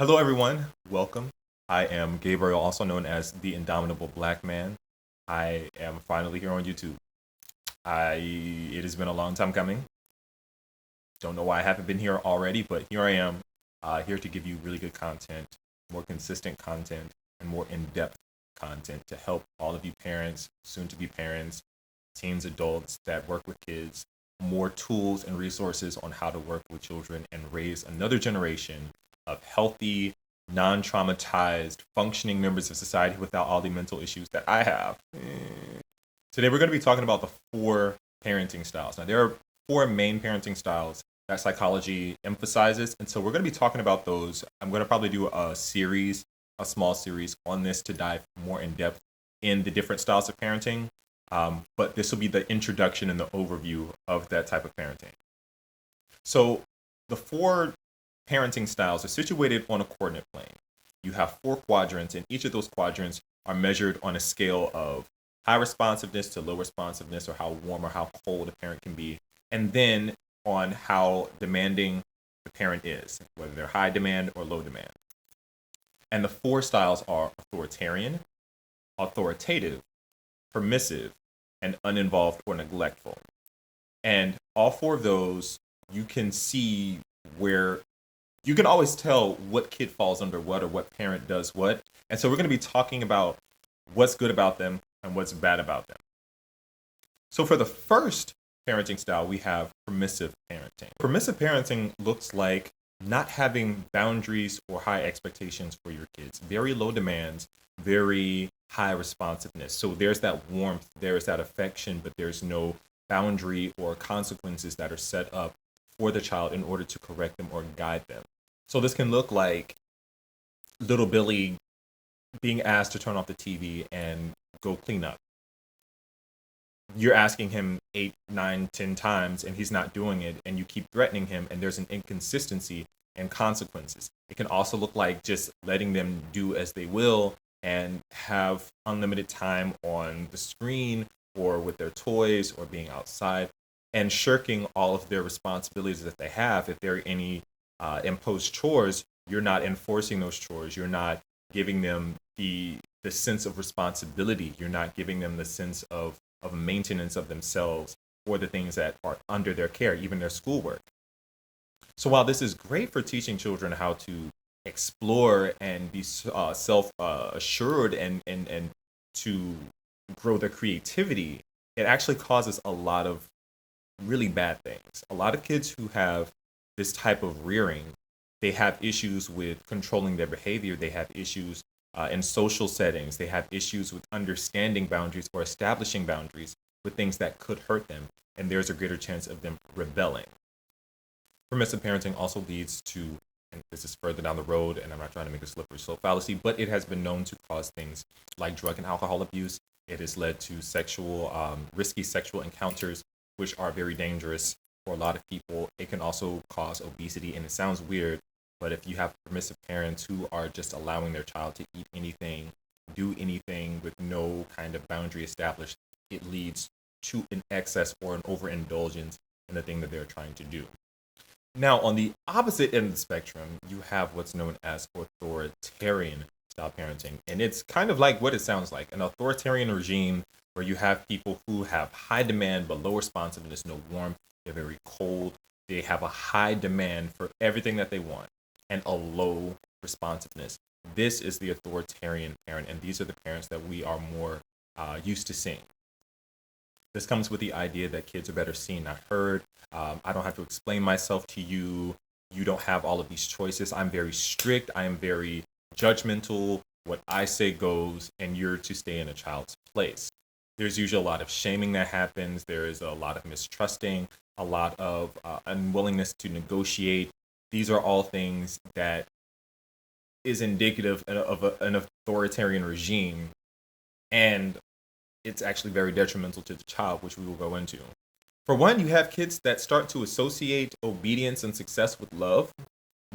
Hello, everyone. Welcome. I am Gabriel, also known as the Indomitable Black Man. I am finally here on YouTube. It has been a long time coming. Don't know why I haven't been here already, but here I am, here to give you really good content, more consistent content, and more in-depth content to help all of you parents, soon-to-be parents, teens, adults that work with kids, more tools and resources on how to work with children and raise another generation of healthy, non-traumatized, functioning members of society without all the mental issues that I have. Today we're going to be talking about the four parenting styles. Now there are four main parenting styles that psychology emphasizes, and so we're going to be talking about those. I'm going to probably do a small series on this to dive more in depth in the different styles of parenting. But this will be the introduction and the overview of that type of parenting. So the four parenting styles are situated on a coordinate plane. You have four quadrants, and each of those quadrants are measured on a scale of high responsiveness to low responsiveness, or how warm or how cold a parent can be, and then on how demanding the parent is, whether they're high demand or low demand. And the four styles are authoritarian, authoritative, permissive, and uninvolved or neglectful. And all four of those, you can see where you can always tell what kid falls under what, or what parent does what. And so we're going to be talking about what's good about them and what's bad about them. So for the first parenting style, we have permissive parenting. Permissive parenting looks like not having boundaries or high expectations for your kids. Very low demands, very high responsiveness. So there's that warmth, there's that affection, but there's no boundary or consequences that are set up for the child in order to correct them or guide them. So this can look like little Billy being asked to turn off the TV and go clean up. You're asking him 8, 9, 10 times and he's not doing it, and you keep threatening him, and there's an inconsistency and consequences. It can also look like just letting them do as they will and have unlimited time on the screen or with their toys or being outside, and shirking all of their responsibilities that they have. If there are any imposed chores, you're not enforcing those chores. You're not giving them the sense of responsibility. You're not giving them the sense of maintenance of themselves or the things that are under their care, even their schoolwork. So while this is great for teaching children how to explore and be self-assured and to grow their creativity, it actually causes a lot of really bad things. A lot of kids who have this type of rearing, they have issues with controlling their behavior. They have issues in social settings. They have issues with understanding boundaries or establishing boundaries with things that could hurt them. And there's a greater chance of them rebelling. Permissive parenting also leads to, and this is further down the road, and I'm not trying to make a slippery slope fallacy, but it has been known to cause things like drug and alcohol abuse. It has led to risky sexual encounters, which are very dangerous for a lot of people. It can also cause obesity, and it sounds weird, but if you have permissive parents who are just allowing their child to eat anything, do anything with no kind of boundary established, it leads to an excess or an overindulgence in the thing that they're trying to do. Now, on the opposite end of the spectrum, you have what's known as authoritarian style parenting. And it's kind of like what it sounds like, an authoritarian regime where you have people who have high demand but low responsiveness, no warmth. They're very cold. They have a high demand for everything that they want and a low responsiveness. This is the authoritarian parent, and these are the parents that we are more used to seeing. This comes with the idea that kids are better seen, not heard. I don't have to explain myself to you. You don't have all of these choices. I'm very strict. I am very judgmental. What I say goes, and you're to stay in a child's place. There's usually a lot of shaming that happens. There is a lot of mistrusting, a lot of unwillingness to negotiate. These are all things that is indicative of an authoritarian regime, and it's actually very detrimental to the child, which we will go into. For one, you have kids that start to associate obedience and success with love,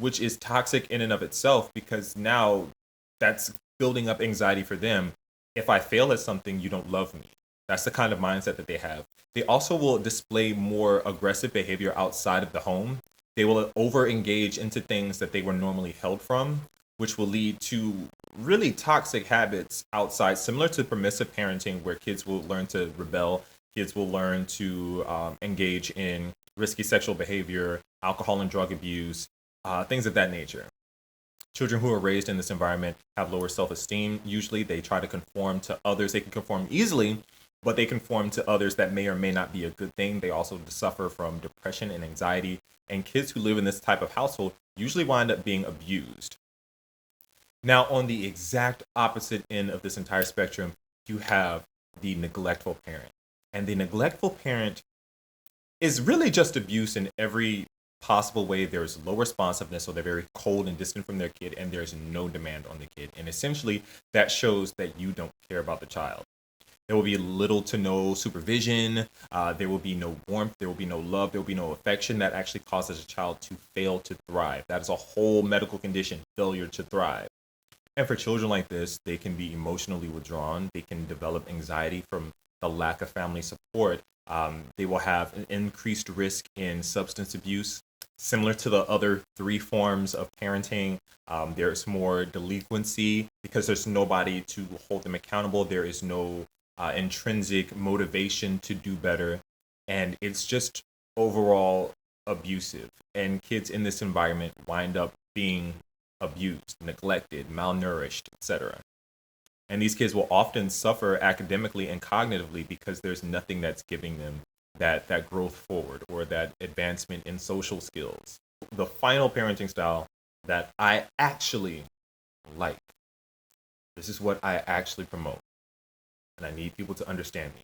which is toxic in and of itself, because now that's building up anxiety for them. If I fail at something, you don't love me. That's the kind of mindset that they have. They also will display more aggressive behavior outside of the home. They will over engage into things that they were normally held from. which will lead to really toxic habits outside, similar to permissive parenting, where kids will learn to rebel, kids will learn to engage in risky sexual behavior, alcohol and drug abuse, things of that nature. Children who are raised in this environment have lower self-esteem. Usually they try to conform to others. They can conform easily, but they conform to others that may or may not be a good thing. They also suffer from depression and anxiety. And kids who live in this type of household usually wind up being abused. Now, on the exact opposite end of this entire spectrum, you have the neglectful parent. And the neglectful parent is really just abuse in every possible way. There's low responsiveness, so they're very cold and distant from their kid, and there's no demand on the kid. And essentially, that shows that you don't care about the child. There will be little to no supervision. There will be no warmth. There will be no love. There will be no affection. That actually causes a child to fail to thrive. That is a whole medical condition, failure to thrive. And for children like this, they can be emotionally withdrawn. They can develop anxiety from the lack of family support. They will have an increased risk in substance abuse. Similar to the other three forms of parenting, there's more delinquency because there's nobody to hold them accountable. There is no intrinsic motivation to do better. And it's just overall abusive. And kids in this environment wind up being abused, neglected, malnourished, etc. And these kids will often suffer academically and cognitively because there's nothing that's giving them that growth forward or that advancement in social skills. The final parenting style that I actually like, this is what I actually promote, and I need people to understand me.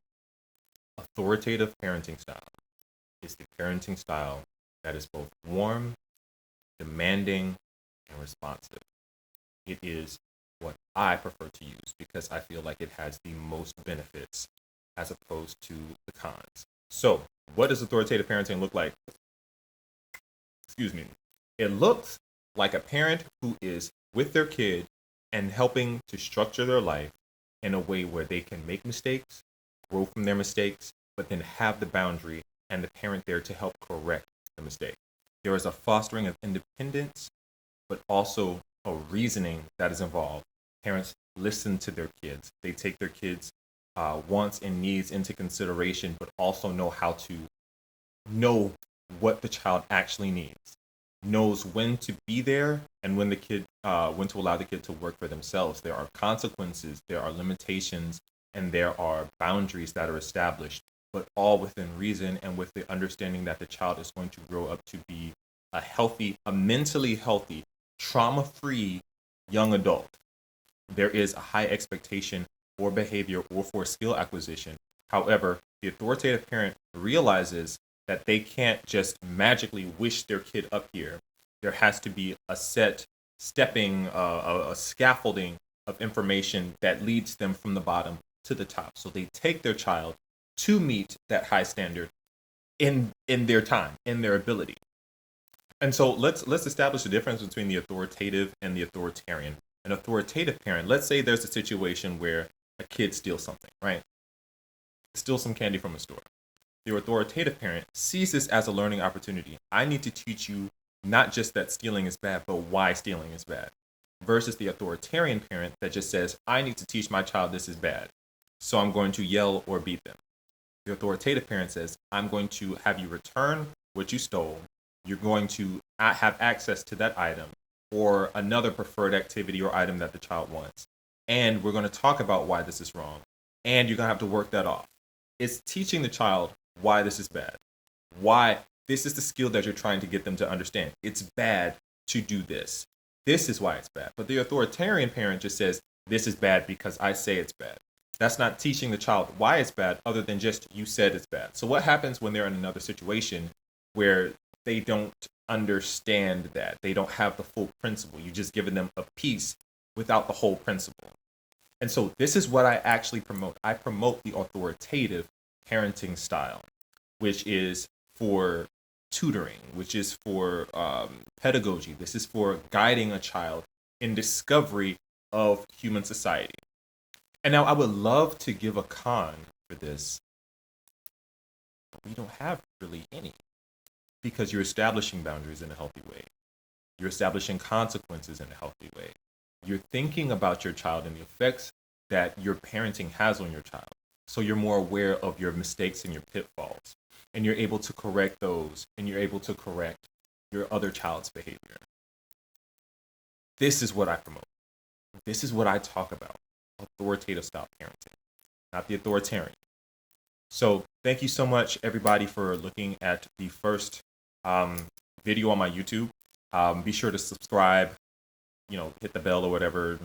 Authoritative parenting style is the parenting style that is both warm, demanding, and responsive. It is what I prefer to use because I feel like it has the most benefits as opposed to the cons. So, what does authoritative parenting look like? Excuse me. It looks like a parent who is with their kid and helping to structure their life in a way where they can make mistakes, grow from their mistakes, but then have the boundary and the parent there to help correct the mistake. There is a fostering of independence, but also a reasoning that is involved. Parents listen to their kids. They take their kids' wants and needs into consideration, but also know how to know what the child actually needs, knows when to be there and when when to allow the kid to work for themselves. There are consequences, there are limitations, and there are boundaries that are established, but all within reason and with the understanding that the child is going to grow up to be a mentally healthy, trauma-free young adult. There is a high expectation for behavior or for skill acquisition. However, the authoritative parent realizes that they can't just magically wish their kid up here. There has to be a set stepping, a scaffolding of information that leads them from the bottom to the top. So they take their child to meet that high standard in their time, in their ability. And so let's establish the difference between the authoritative and the authoritarian. An authoritative parent, let's say there's a situation where a kid steals something, right? Steals some candy from a store. The authoritative parent sees this as a learning opportunity. I need to teach you not just that stealing is bad, but why stealing is bad. Versus the authoritarian parent that just says, I need to teach my child this is bad, so I'm going to yell or beat them. The authoritative parent says, I'm going to have you return what you stole. You're going to have access to that item or another preferred activity or item that the child wants. And we're going to talk about why this is wrong. And you're going to have to work that off. It's teaching the child why this is bad. Why this is the skill that you're trying to get them to understand. It's bad to do this. This is why it's bad. But the authoritarian parent just says, this is bad because I say it's bad. That's not teaching the child why it's bad other than just you said it's bad. So what happens when they're in another situation where they don't understand that? They don't have the full principle. You've just given them a piece without the whole principle. And so this is what I actually promote. I promote the authoritative parenting style, which is for tutoring, which is for pedagogy. This is for guiding a child in discovery of human society. And now I would love to give a con for this, but we don't have really any, because you're establishing boundaries in a healthy way. You're establishing consequences in a healthy way. You're thinking about your child and the effects that your parenting has on your child. So you're more aware of your mistakes and your pitfalls. And you're able to correct those, and you're able to correct your other child's behavior. This is what I promote. This is what I talk about. Authoritative style parenting, not the authoritarian. So thank you so much, everybody, for looking at the first video on my YouTube. Be sure to subscribe, hit the bell or whatever,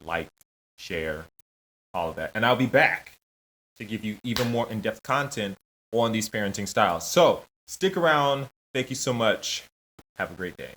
like, share, all of that. And I'll be back to give you even more in-depth content on these parenting styles. So stick around. Thank you so much. Have a great day.